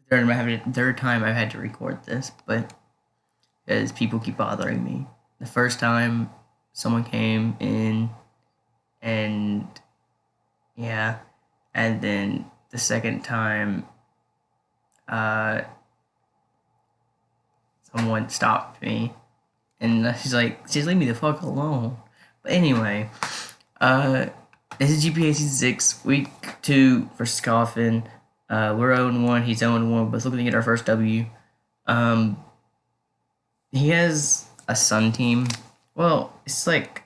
third time I've had to record this, but because people keep bothering me. The first time someone came in and yeah, and then the second time uh someone stopped me and she's like, just leave me the fuck alone. But anyway, uh this is GPA season 6, week 2 versus Coffin. We're 0-1, he's 0-1, but looking to get our first W. He has a Sun team. Well, it's like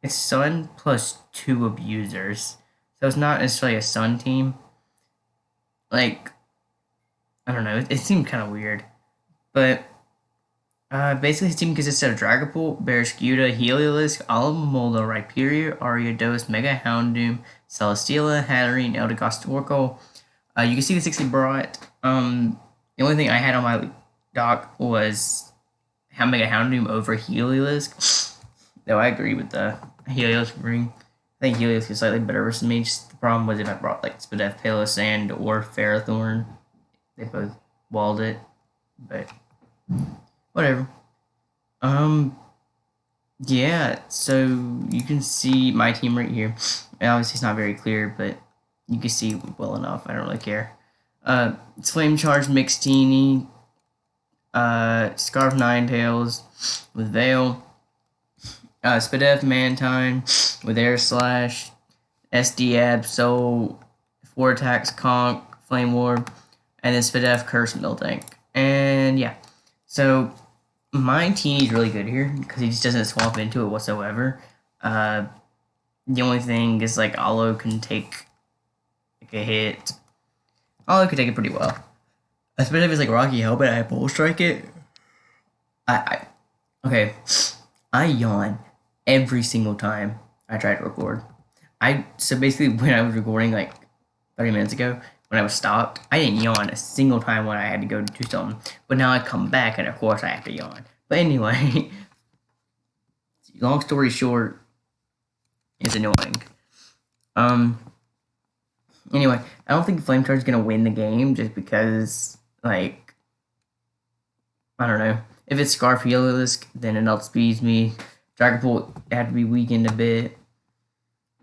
it's Sun plus 2 abusers. So it's not necessarily a Sun team. Like, I don't know, it seemed kind of weird. But basically his team consists of Dragapult, Barraskewda, Heliolisk, Alomomola, Rhyperior, Ariados, Mega Houndoom, Celesteela, Hatterene, Eldegoss, Torkoal. You can see the 60 brought. The only thing I had on my dock was Mega Houndoom over Heliolisk. Though I agree with the Heliolisk ring. I think Heliolisk is slightly better versus me. Just the problem was if I brought like Spadef, Palosand, or Ferrothorn, they both walled it. But whatever. Yeah, so you can see my team right here. Obviously, it's not very clear, but you can see well enough. I don't really care. It's Flame Charge, Mixtini, Scarf Ninetales with Veil, Spadef Mantine with Air Slash, SD Absol, 4 attacks, Conk, Flame Orb, and then Spadef Curse Miltank. And yeah, so my Teeny's really good here because he just doesn't swap into it whatsoever. The only thing is like Alo can take like a hit. Alo can take it pretty well. Especially if it's like Rocky Helmet, I Bull Strike it. Okay, I yawn every single time I try to record. So basically when I was recording like 30 minutes ago, when I was stopped, I didn't yawn a single time when I had to go do something. But now I come back and of course I have to yawn. But anyway, long story short, it's annoying. Anyway, I don't think Flame Charge is gonna win the game just because, like, I don't know. If it's Scarf Heliolisk, then it outspeeds me. Dragapult had to be weakened a bit.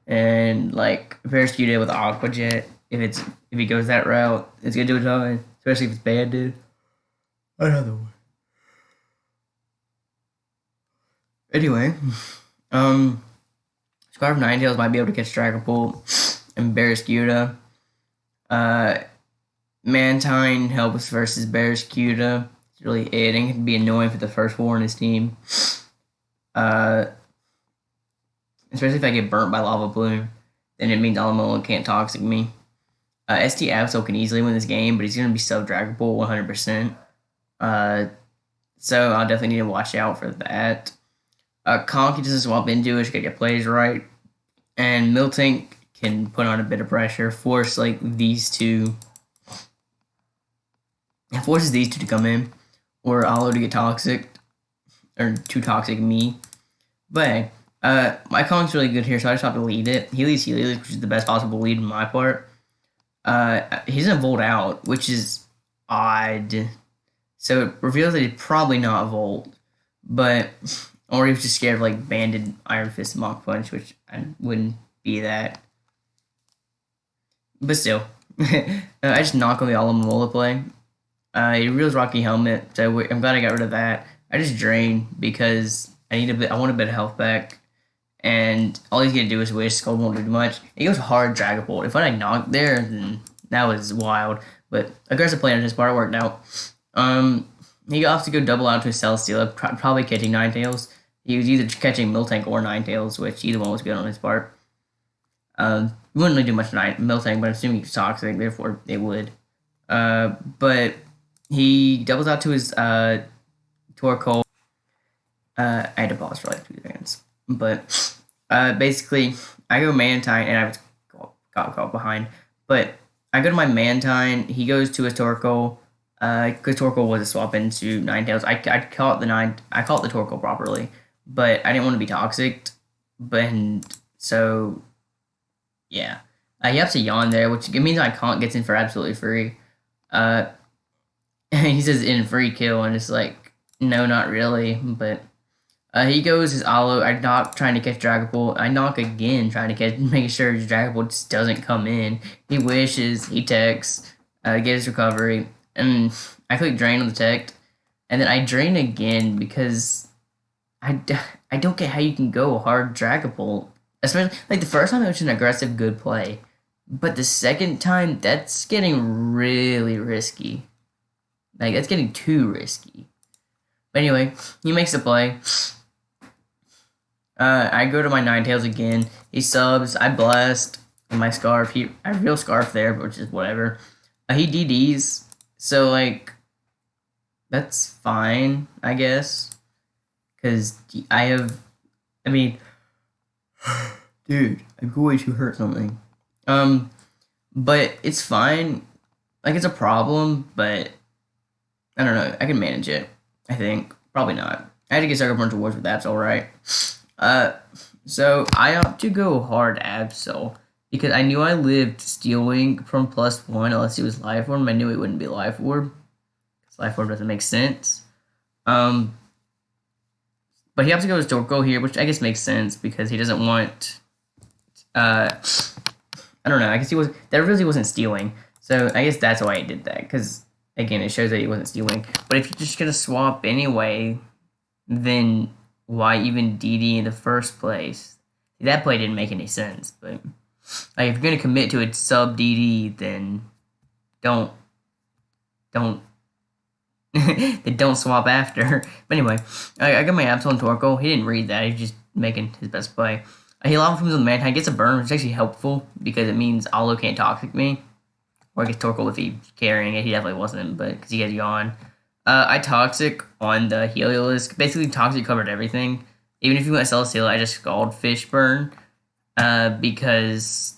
And like Barraskewda with Aqua Jet, if he goes that route, it's gonna do a ton. Especially if it's banded. Another one. Anyway, Scarf Ninetales might be able to catch Dragapult and Barraskewda. Mantine helps versus Barraskewda. It's really it, and it can be annoying for the first 4 in his team. Especially if I get burnt by Lava Bloom, then it means Alomomola can't Toxic me. ST Absol can easily win this game, but he's going to be sub Dragapult 100%. So I'll definitely need to watch out for that. Conk doesn't swap into it, should get your plays right. And Miltank can put on a bit of pressure, force like these two. It forces these two to come in, or Alo to get toxic, or too toxic me. But hey, my Conk's really good here, so I just have to lead it. He leads Heliolisk, which is the best possible lead on my part. He doesn't Volt out, which is odd. So it reveals that he's probably not Volt, but or he was just scared of like banded Iron Fist Mach Punch, which I wouldn't be that. But still, I just knock on the Alomomola play. He reveals Rocky Helmet, so I'm glad I got rid of that. I just drain because I want a bit of health back, and all he's gonna do is wish. Skull won't do much. He goes hard Dragapult. If I had knocked there, then that was wild. But aggressive play on his part worked out. He got to go double out to his Celesteela, probably catching Ninetales. He was either catching Miltank or Ninetales, which either one was good on his part. He wouldn't really do much Miltank, but I'm assuming he's toxic, therefore it would. But he doubles out to his Torkoal. I had to pause for like 2 seconds. But basically, I go Mantine, and I was got caught behind. But I go to my Mantine, he goes to his Torkoal, because Torkoal was a swap into Ninetales. I caught the Torkoal properly, but I didn't want to be toxic. But so yeah, he has to yawn there, which means my Conk gets in for absolutely free. he says in free kill, and it's like, no, not really. But he goes his Alo. I knock trying to catch Dragapult. I knock again trying to catch, making sure his Dragapult just doesn't come in. He wishes. He techs. Gets recovery, and I click drain on the tech, and then I drain again because I don't get how you can go hard Dragapult. Especially like the first time it was an aggressive good play, but the second time that's getting really risky. Like that's getting too risky. But anyway, he makes the play. I go to my Ninetales again. He subs. I blast my Scarf. I real Scarf there, which is whatever. He DDs. So like, that's fine, I guess. Cause I have. I mean, dude, I'm going to hurt something. But it's fine. Like it's a problem, but I don't know. I can manage it. I think probably not. I had to get Sucker Punch Awards, but that's all right. So I opt to go hard Absol because I knew I lived Steel Wing from +1 unless it was Life Orb. I knew it wouldn't be Life Orb because Life Orb doesn't make sense. But he has to go with Torkoal here, which I guess makes sense because he doesn't want. I don't know. I guess that really wasn't stealing. So I guess that's why he did that because again, it shows that he wasn't stealing. But if you're just gonna swap anyway, then why even DD in the first place? That play didn't make any sense. But like, if you're gonna commit to a sub DD, then don't then don't swap after. But anyway, I got my Absol and Torkoal. He didn't read that. He's just making his best play. He lava from the Mantine, gets a burn, which is actually helpful because it means Alo can't Toxic me. Or I guess Torkoal if he's carrying it. He definitely wasn't, but because he has Yawn. I Toxic on the Heliolisk. Basically, Toxic covered everything. Even if you went Celesteela, I just Scald Fish Burn. Because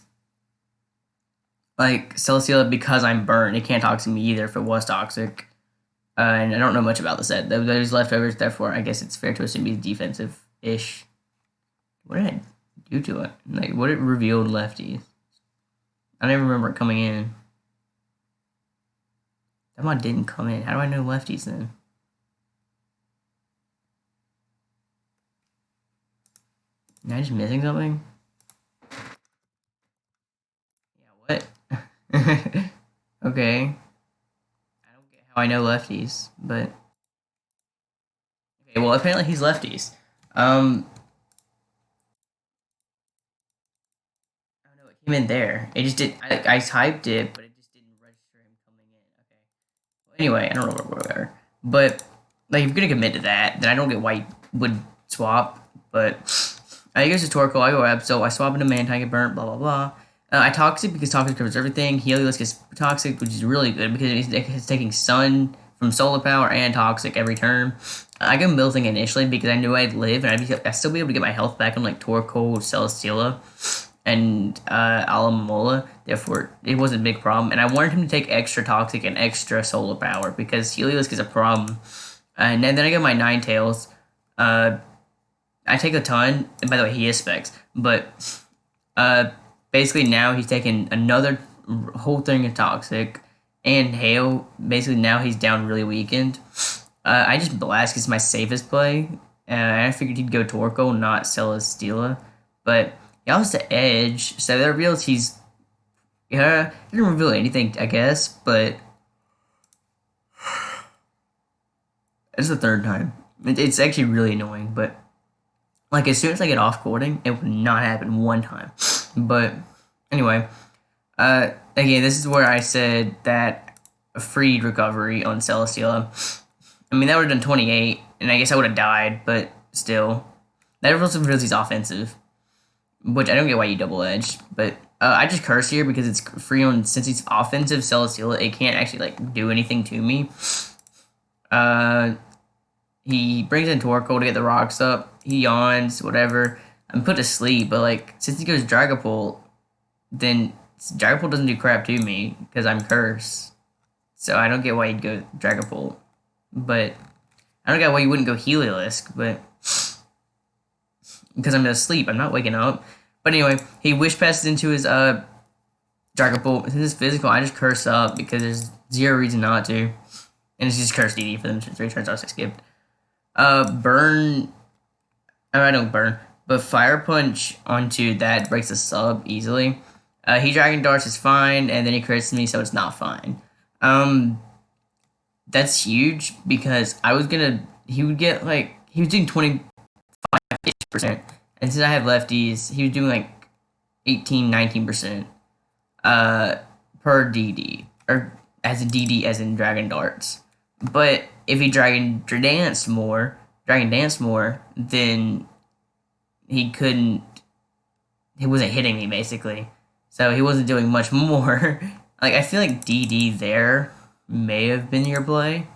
like Celesteela, because I'm burned, it can't Toxic me either if it was Toxic. And I don't know much about the set. Those leftovers, therefore, I guess it's fair to assume he's defensive-ish. What did I do to it? Like, what it revealed lefties? I don't even remember it coming in. That mod didn't come in. How do I know lefties then? Am I just missing something? Yeah, what? Okay. How I know lefties, but okay. Well, apparently he's lefties. I don't know. It came in there. It just did. I typed it, but it just didn't register him coming in. Okay. Well, anyway, I don't know whatever. But like, if you're gonna commit to that, then I don't get why you would swap. But I use a Torkoal. I go Absol. I swap into Mantine, get burnt. Blah blah blah. I Toxic because Toxic covers everything. Heliolisk is Toxic, which is really good because it's taking Sun from Solar Power and Toxic every turn. I got Milting initially because I knew I'd live and I'd still be able to get my health back on like Torkoal, Celesteela, and Alamola. Therefore, it wasn't a big problem. And I wanted him to take extra Toxic and extra Solar Power because Heliolisk is a problem. And then I got my Ninetales. I take a ton. And by the way, he is Specs, but basically now he's taking another whole thing of Toxic and Hail. Basically now he's down really weakened. I just Blast is my safest play. I figured he'd go Torkoal, not Celesteela. But he also has the Edge, so that reveals he's... Yeah, it didn't reveal anything, I guess, but... It's the third time. It's actually really annoying, but... Like, as soon as I get off cording, it would not happen one time. But, anyway. Again, this is where I said that a freed recovery on Celesteela. I mean, that would have done 28, and I guess I would have died, but still. That also reveals he's offensive. Which, I don't get why you double-edged, but... I just curse here because it's free on... Since he's offensive Celesteela, it can't actually, like, do anything to me. He brings in Torkoal to get the rocks up. He yawns, whatever. I'm put to sleep, but like since he goes Dragapult, then Dragapult doesn't do crap to me because I'm cursed. So I don't get why he'd go Dragapult. But I don't get why you wouldn't go Heliolisk, but because I'm asleep, I'm not waking up. But anyway, he wish passes into his Dragapult. Since it's physical, I just curse up because there's zero reason not to. And it's just curse DD for them 3 turns. I skipped. Burn. Oh, I don't burn, but Fire Punch onto that breaks the sub easily. He Dragon Darts is fine, and then he crits me, so it's not fine. That's huge because I was gonna. He would get like he was doing 25%, and since I have lefties, he was doing like 18, 19%. Per DD or as a DD as in Dragon Darts. But if he Dragon Dance more, then he couldn't. He wasn't hitting me basically, so he wasn't doing much more. Like I feel like DD there may have been your play,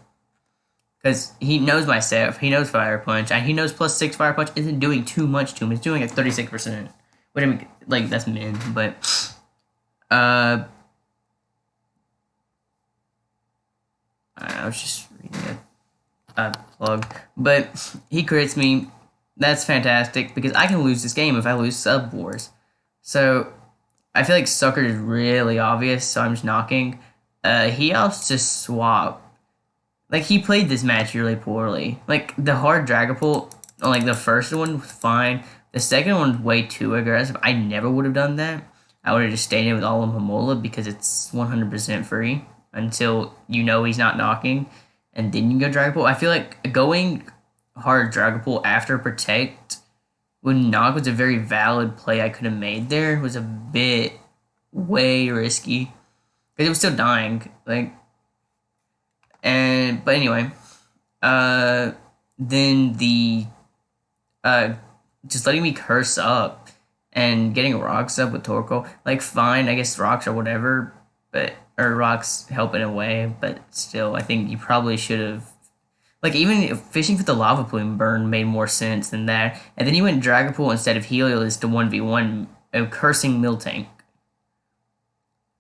because he knows my set. He knows Fire Punch, and he knows +6 Fire Punch isn't doing too much to him. It's doing like 36%. Which I mean, like that's min, but I was just reading a plug, but he crits me. That's fantastic because I can lose this game if I lose sub wars. So I feel like Sucker is really obvious, so I'm just knocking. He helps to swap. Like he played this match really poorly. Like the hard Dragapult, like the first one was fine. The second one's way too aggressive. I never would have done that. I would have just stayed in with all of Hamola because it's 100% free until you know he's not knocking, and then you go Dragapult. I feel like going hard Dragapult after Protect when knock was a very valid play I could have made there. It was a bit way risky because it was still dying. Like, but anyway, then the just letting me curse up and getting rocks up with Torkoal, like fine, I guess rocks or whatever, but or rocks help in a way, but still, I think you probably should have, like even fishing for the lava plume burn made more sense than that, and then you went Dragapult instead of Helios to 1v1 cursing Miltank.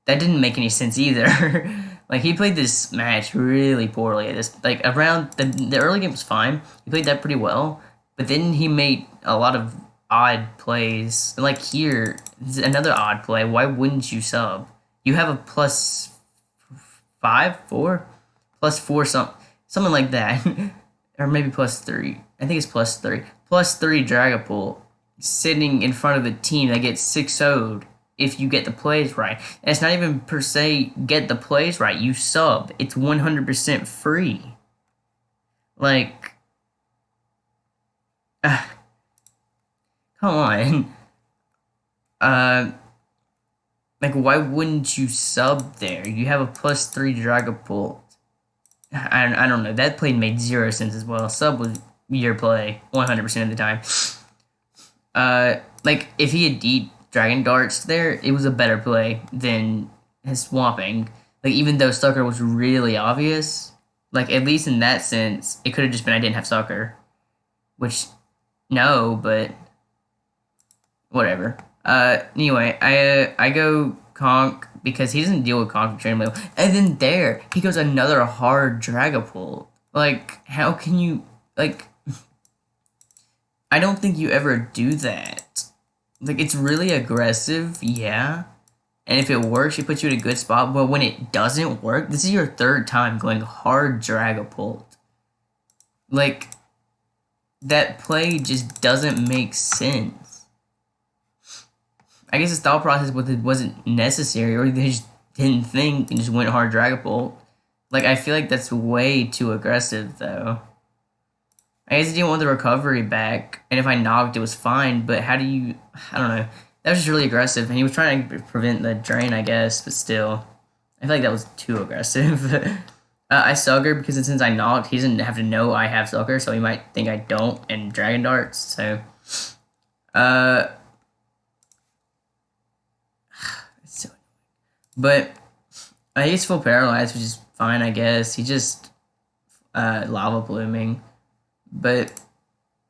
That didn't make any sense either. Like he played this match really poorly. This like around the early game was fine. He played that pretty well, but then he made a lot of odd plays. Like here, another odd play. Why wouldn't you sub? You have a +5, 4, +4 something like that, or maybe +3. I think it's +3. +3 Dragapult sitting in front of a team that gets 6-0'd. If you get the plays right. And it's not even per se get the plays right. You sub. It's 100% free. Like, come on. Like, why wouldn't you sub there? You have a +3 Dragapult. I don't know. That play made 0 sense as well. Sub was your play 100% of the time. Like, if he had Dragon Darts there, it was a better play than his swapping. Like, even though Sucker was really obvious, like, at least in that sense, it could have just been I didn't have Sucker. Which, no, but whatever. Anyway, I go Conk because he doesn't deal with Conk Train Wheel. And then there, he goes another hard Dragapult. Like, how can you, like, I don't think you ever do that. Like, it's really aggressive, yeah. And if it works, it puts you in a good spot. But when it doesn't work, this is your 3rd time going hard Dragapult. Like, that play just doesn't make sense. I guess his thought process wasn't necessary, or they just didn't think and just went hard Dragapult. Like, I feel like that's way too aggressive, though. I guess he didn't want the recovery back, and if I knocked, it was fine, but how do you... I don't know. That was just really aggressive, and he was trying to prevent the drain, I guess, but still. I feel like that was too aggressive. I Sucker because since I knocked, he doesn't have to know I have Sucker, so he might think I don't, and Dragon Darts, so... so... But, he's full paralyzed, which is fine, I guess. He just... lava blooming. But,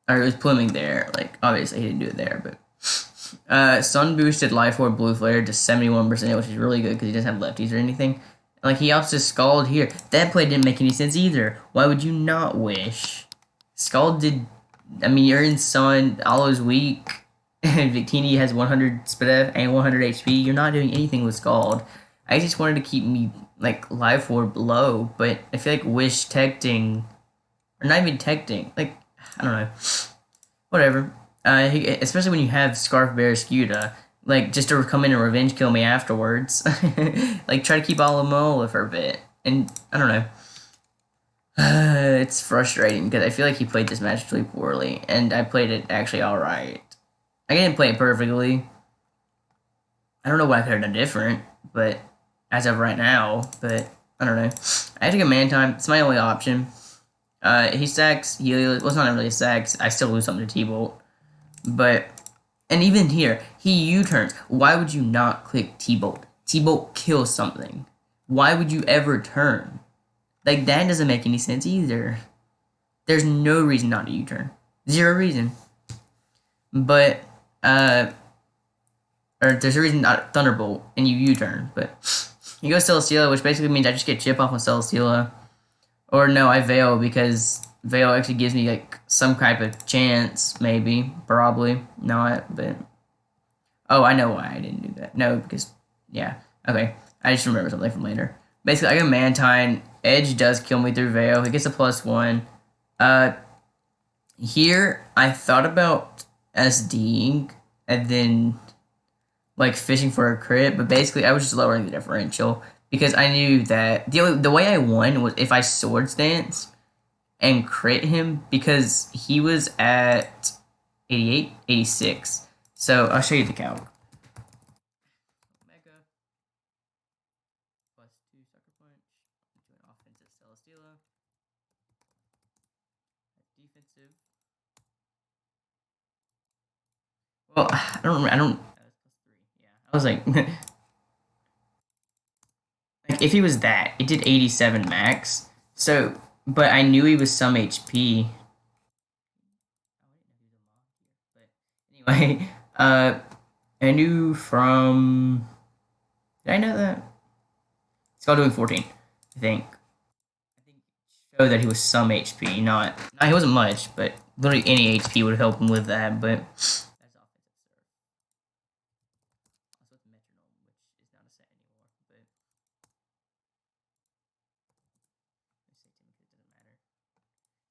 or it was pluming there, like, obviously he didn't do it there, but, Sun boosted Life Orb Blue Flare to 71%, which is really good, because he doesn't have lefties or anything, and, like, he also Scald here. That play didn't make any sense either. Why would you not Wish? Scald did, I mean, you're in Sun, Aloe's weak, and Victini has 100 SPDF and 100 HP, you're not doing anything with Scald. I just wanted to keep me like life orb low, but I feel like wish texting or not even texting. Like I don't know, whatever. Especially when you have Scarf Bear Scuda, like just to come in and revenge kill me afterwards. Like try to keep Alamola for a bit, and I don't know. It's frustrating because I feel like he played this match really poorly, and I played it actually all right. I didn't play it perfectly. I don't know what I could have done different, but as of right now, but I don't know. I have to get man time. It's my only option. He stacks. Well, it's not really stacks. I still lose something to T-Bolt, but and even here, he U-turns. Why would you not click T-Bolt? T-Bolt kills something. Why would you ever turn? Like that doesn't make any sense either. There's no reason not to U-turn. Zero reason. But or there's a reason not Thunderbolt and you U-turn. But you go Celesteela, which basically means I just get chip off on Celesteela. Or no, I Veil because Veil actually gives me like some type of chance, maybe, probably not, but oh, I know why I didn't do that. No, because yeah, okay, I just remember something from later. Basically, I get Mantine. Edge does kill me through Veil. He gets a +1. Uh, here I thought about SDing and then like fishing for a crit, but basically I was just lowering the differential because I knew that the way I won was if I sword stance and crit him because he was at 88, 86. So I'll show you the calc. Mega +2 sucker punch into an offensive Celesteela. Defensive. Well, I don't remember. I don't. That was +3. Yeah, I was like, like if he was that, it did 87 max. So, but I knew he was some HP. But anyway, I knew from. Did I know that? It's all doing 14, I think. I think it showed that he was some HP, not. He wasn't much, but literally any HP would help him with that. But that's offensive serve. Also with metronome, which is not a set anymore. But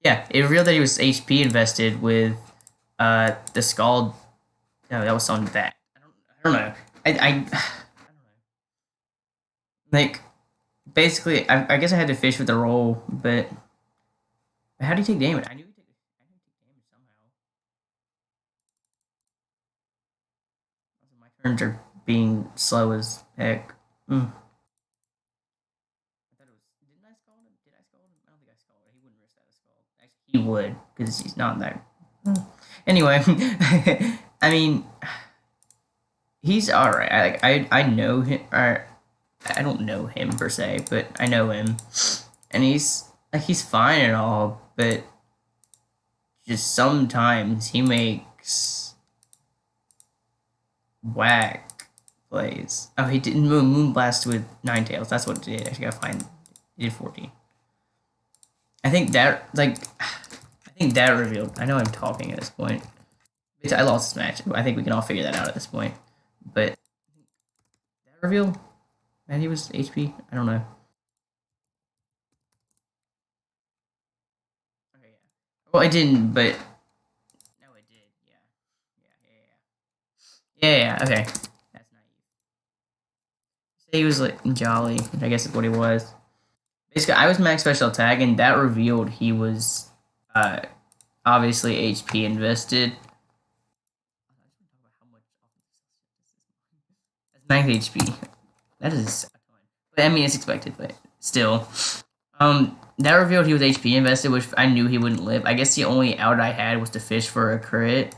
yeah, it revealed that he was HP invested with the Scald. No, that was on that. I don't know. I don't know. Like basically, I guess I had to fish with the roll, but how do you take damage? I knew he take damage somehow. Also, my turns are being slow as heck. I thought it was. Didn't I scald him? Did I scald him? I don't think I scalded him. He wouldn't risk that as scald. Actually, he would because he's not that. Anyway, I mean, he's all right. I know him. Or I don't know him per se, but I know him, and he's fine and all, but just sometimes he makes whack plays. Oh, he didn't Moonblast with Ninetales. That's what it did. I gotta find. He did 14. I think that revealed. I know I'm talking at this point. I lost this match. I think we can all figure that out at this point. But that revealed that he was HP. I don't know. Okay, yeah. Well, I didn't, but no, I did. Yeah. Okay, that's naive. Say he was like jolly, which I guess is what he was. Basically, I was max special attack, and that revealed he was uh, obviously HP invested. That's max HP. That is a ton. But I mean, it's expected, but still. That revealed he was HP invested, which I knew he wouldn't live. I guess the only out I had was to fish for a crit.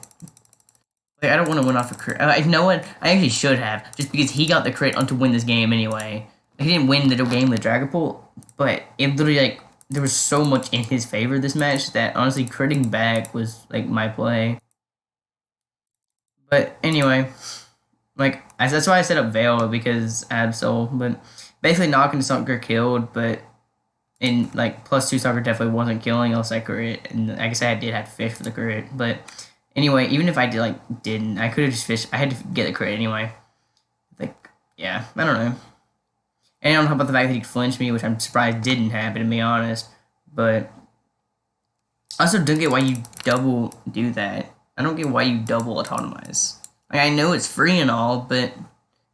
Like, I don't want to win off a crit. You know what? I actually should have, just because he got the crit on to win this game anyway. He didn't win the game with Dragapult, but it literally, like, there was so much in his favor this match that, honestly, critting back was, like, my play. But, anyway, like, that's why I set up Veil, because Absol, but basically knocking Sucker killed, but in, like, +2 Sucker definitely wasn't killing, else I crit, and I guess I did have to fish for the crit, but anyway, even if I didn't, I could have just fished. I had to get the crit anyway. Like, yeah, I don't know. And on top of the fact that he flinched me, which I'm surprised didn't happen, to be honest. But I also don't get why you double do that. I don't get why you double autotomize. Like, I know it's free and all, but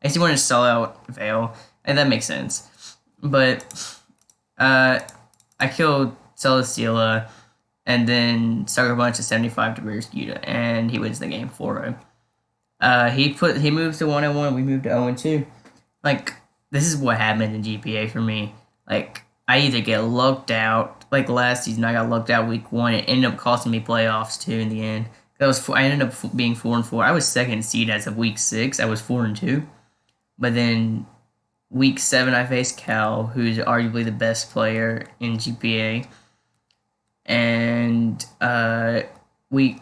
I guess you want to sell out Veil, and that makes sense. But I killed Celesteela, and then Sucker Punch to 75 to Rear Scuda, and he wins the game 4-0. He moves to 1-1, we moved to 0-2. Like, this is what happened in GPA for me. Like, I either get lucked out, like last season I got lucked out week 1, it ended up costing me playoffs too in the end. I ended up being 4-4. I was second seed as of week 6. I was 4-2. But then week 7 I faced Cal, who's arguably the best player in GPA. And week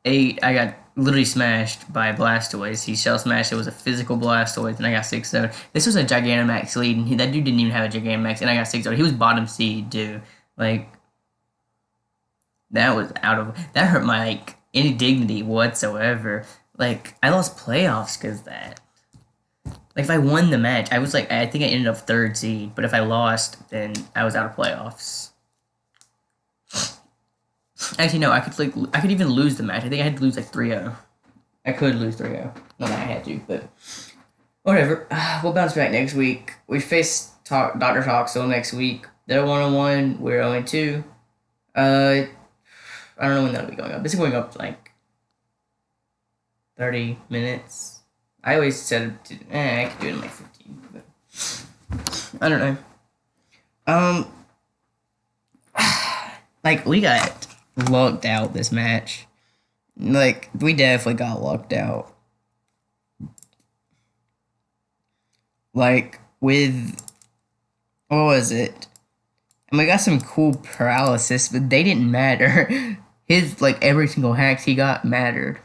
8 I got literally smashed by Blastoise. He shell smashed. It was a physical Blastoise, and I got 6-0. This was a Gigantamax lead, and that dude didn't even have a Gigantamax, and I got 6-0. He was bottom seed too. Like, that was that hurt my like any dignity whatsoever. Like, I lost playoffs because that. Like, if I won the match, I was like, I think I ended up 3rd seed, but if I lost, then I was out of playoffs. Actually, no, I could even lose the match. I think I had to lose like 3-0. I could lose 3-0. Not that I had to, but whatever. We'll bounce back next week. We face Dr. Toxel next week. They're 1-1. We're 0-2. I don't know when that'll be going up. This is going up like 30 minutes. I always said I could do it in like 15, but I don't know. Like, we got lucked out this match. Like, we definitely got lucked out. Like, with, what was it? And we got some cool paralysis, but they didn't matter. His, like, every single hacks he got mattered.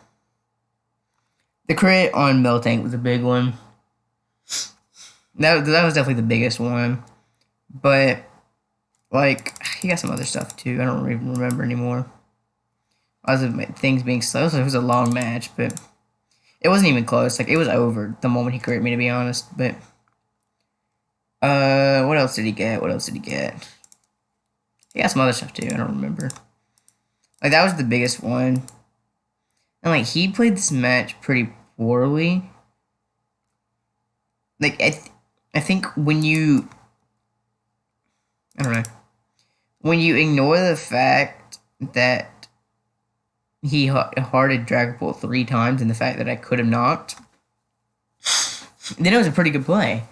The crit on Miltank was a big one. That was definitely the biggest one. But, like, he got some other stuff too. I don't even remember anymore. Lots of things being slow. So it was a long match, but it wasn't even close. Like, it was over the moment he crit me, to be honest. But what else did he get? What else did he get? He got some other stuff too. I don't remember. Like, that was the biggest one. And like, he played this match pretty poorly. Like, I think when you, I don't know. When you ignore the fact that he hearted Dragapult 3 times and the fact that I could have knocked, then it was a pretty good play.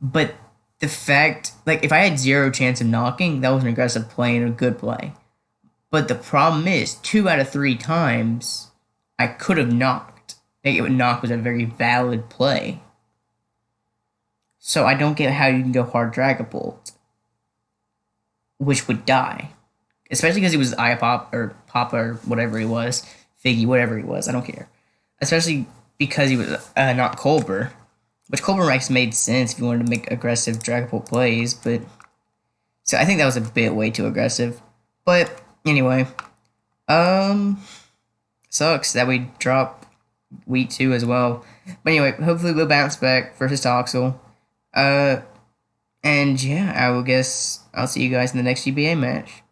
But the fact, like, if I had 0 chance of knocking, that was an aggressive play and a good play. But the problem is, 2 out of 3 times, I could have knocked. Like, knock was a very valid play. So I don't get how you can go hard Dragapult, which would die. Especially because he was Papa or whatever he was. Figgy, whatever he was. I don't care. Especially because he was not Colbur. Which Colbur made sense if you wanted to make aggressive Dragapult plays. But so I think that was a bit way too aggressive. But anyway. Sucks that we drop week 2 as well. But anyway, hopefully we'll bounce back versus Toxel. And yeah, I will guess I'll see you guys in the next GPA match.